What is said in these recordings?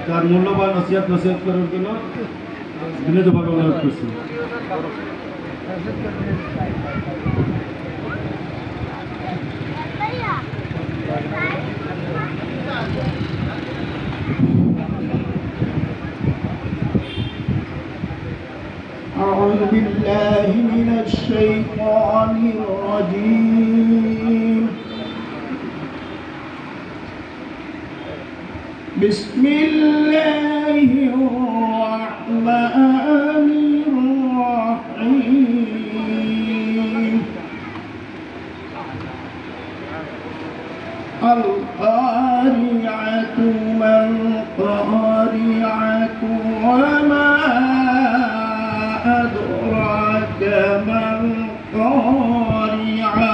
তার মূল্যবান নসিহত করার জন্য বিনীতভাবে অনুরোধ করছি। أعوذ بالله من الشيطان الرجيم. بسم الله الرحمن الرحيم. القارعة ما القارعة وما أدراك ما القارعة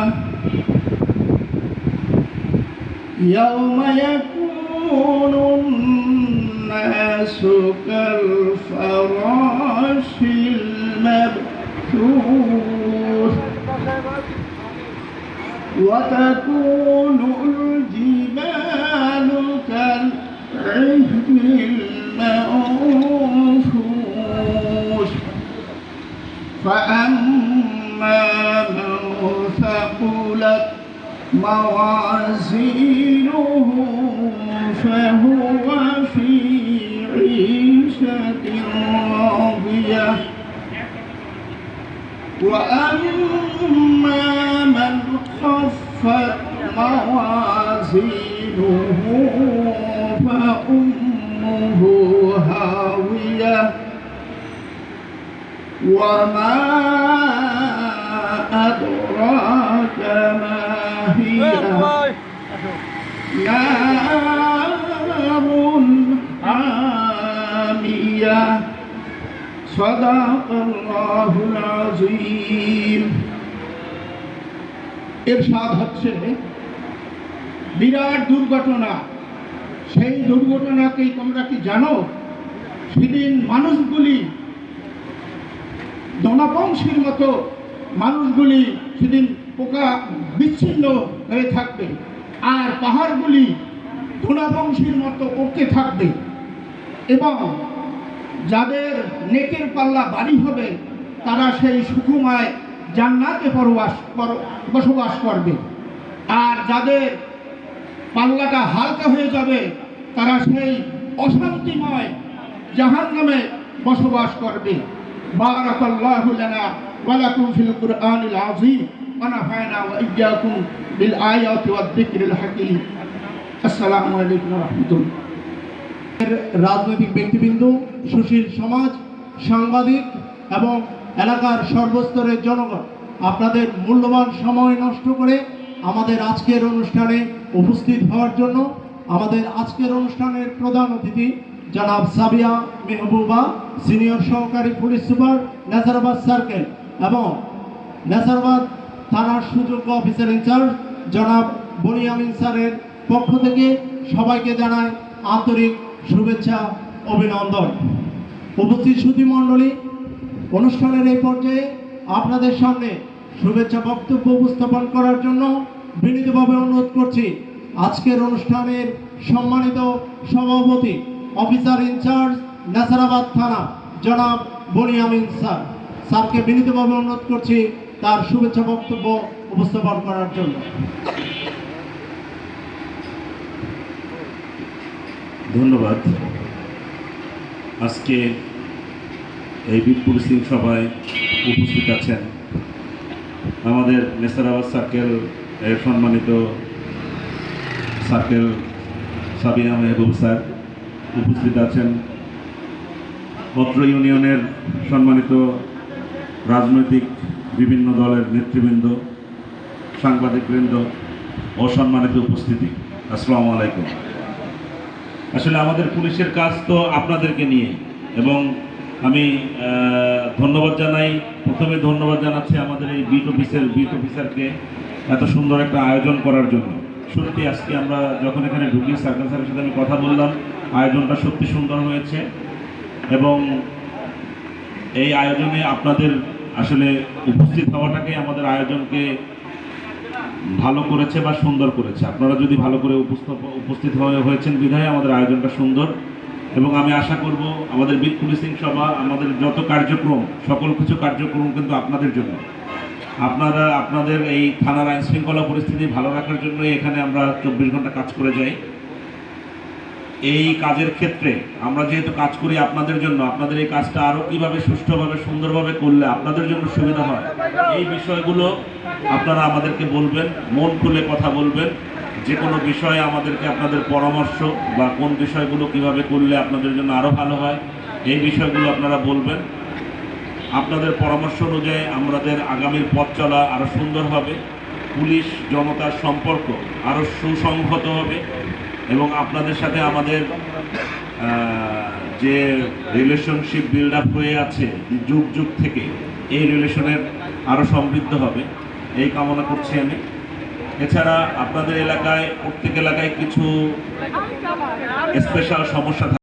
يوم يكون الناس كالفراش المبثوث وتكون الجبال كالعهن المنفوش فأما من ثقلت موازينه فهو في عيشة راضية وأما من خفت موازينه فأمه هاوية وما أدراك ما هي نار حامية صدق الله العظيم. ইরশাদ হচ্ছে বিরাট দুর্ঘটনা। সেই দুর্ঘটনাকে তোমরা কি জানো? সেদিন মানুষগুলি দনাপংশীর মতো মানুষগুলি সেদিন পোকা বিচ্ছিন্ন হয়ে থাকবে, আর পাহাড়গুলি দনাপংশীর মতো উঠতে থাকবে, এবং যাদের নেকের পাল্লা ভারী হবে তারা সেই সুখময় জান্নাতে বসবাস করবে, আর যাদের পাল্লাটা হালকা হয়ে যাবে তারা সেই অশান্তিময় জাহান্নামে বসবাস করবে। বারাকাল্লাহু লানা ওয়া লাকুম ফিল কুরআনিল আযীম ওয়া নাফা'না ওয়া ইয়্যাকুম বিল আয়াতি ওয়াদ যিকরিল হাকীম। আসসালামু আলাইকুম ওয়া রাহমাতুল্লাহ। রাজনৈতিক ব্যক্তিবৃন্দ, সুশীল সমাজ, সাংবাদিক এবং এলাকার সর্বস্তরের জনগণ, আপনাদের মূল্যবান সময় নষ্ট করে আমাদের আজকের অনুষ্ঠানে উপস্থিত হওয়ার জন্য আমাদের আজকের অনুষ্ঠানের প্রধান অতিথি জনাব সাবিয়া মেহবুবা, সিনিয়র সহকারী পুলিশ সুপার নেসারাবাদ সার্কেল, এবং নেসারাবাদ থানার সুযোগ্য অফিসার ইনচার্জ জনাব বনিয়ামিন স্যারের পক্ষ থেকে সবাইকে জানায় আন্তরিক শুভেচ্ছা, অভিনন্দন। উপস্থিত সুধীমণ্ডলী, অনুষ্ঠানের এই পর্যায়ে আপনাদের সামনে শুভেচ্ছা বক্তব্য উপস্থাপন করার জন্য বিনীতভাবে অনুরোধ করছি আজকের অনুষ্ঠানের সম্মানিত সভাপতি অফিসার ইনচার্জ নেসারাবাদ থানা জনাব বনিয়ামিন স্যারকে বিনীতভাবে অনুরোধ করছি তার শুভেচ্ছা বক্তব্য উপস্থাপন করার জন্য। ধন্যবাদ। আজকে এই বিট পুলিশিং সভায় উপস্থিত আছেন আমাদের নেসারাবাদ সার্কেল এর সম্মানিত সার্কেল সাবিয়া মেহবুব স্যার, উপস্থিত আছেন অত্র ইউনিয়নের সম্মানিত রাজনৈতিক বিভিন্ন দলের নেতৃবৃন্দ, সাংবাদিকবৃন্দ ও সম্মানিত উপস্থিতি, আসসালামু আলাইকুম। আসলে আমাদের পুলিশের কাজ তো আপনাদেরকে নিয়ে, এবং আমি ধন্যবাদ জানাই, প্রথমে ধন্যবাদ জানাচ্ছি আমাদের এই বিট অফিসারকে এত সুন্দর একটা আয়োজন করার জন্য। সত্যি আজকে আমরা যখন এখানে ঢুকি, সার্কেল স্যারের সাথে আমি কথা বললাম, আয়োজনটা সত্যি সুন্দর হয়েছে, এবং এই আয়োজনে আপনাদের আসলে উপস্থিত হওয়াটাকে আমাদের আয়োজনকে ভালো করেছে বা সুন্দর করেছে। আপনারা যদি ভালো করে উপস্থিত হয়েছেন বিধায় আমাদের আয়োজনটা সুন্দর, এবং আমি আশা করব আমাদের বিট পুলিশিং সভা, আমাদের যত কার্যক্রম, সকল কিছু কার্যক্রম কিন্তু আপনাদের জন্য। আপনারা আপনাদের এই থানার আইন শৃঙ্খলা পরিস্থিতি ভালো রাখার জন্যই এখানে আমরা 24 ঘন্টা কাজ করে যাই। এই কাজের ক্ষেত্রে আমরা যেহেতু কাজ করি আপনাদের জন্য, আপনাদের এই কাজটা আরও কীভাবে সুষ্ঠুভাবে সুন্দরভাবে করলে আপনাদের জন্য সুবিধা হয়, এই বিষয়গুলো আপনারা আমাদেরকে বলবেন, মন খুলে কথা বলবেন। যে কোনো বিষয়ে আমাদেরকে আপনাদের পরামর্শ বা কোন বিষয়গুলো কিভাবে করলে আপনাদের জন্য আরও ভালো হয়, এই বিষয়গুলো আপনারা বলবেন। আপনাদের পরামর্শ অনুযায়ী আমাদের আগামীর পথ চলা আরও সুন্দর হবে, পুলিশ জনতার সম্পর্ক আরও সুসংহত হবে এবং আপনাদের সাথে আমাদের যে রিলেশনশিপ বিল্ড আপ হয়ে আছে যুগ যুগ থেকে, এই রিলেশনের আরও সমৃদ্ধ হবে, এই কামনা করছি আমি। এছাড়া আপনাদের এলাকায়, প্রত্যেক এলাকায় কিছু স্পেশাল সমস্যা থাকে।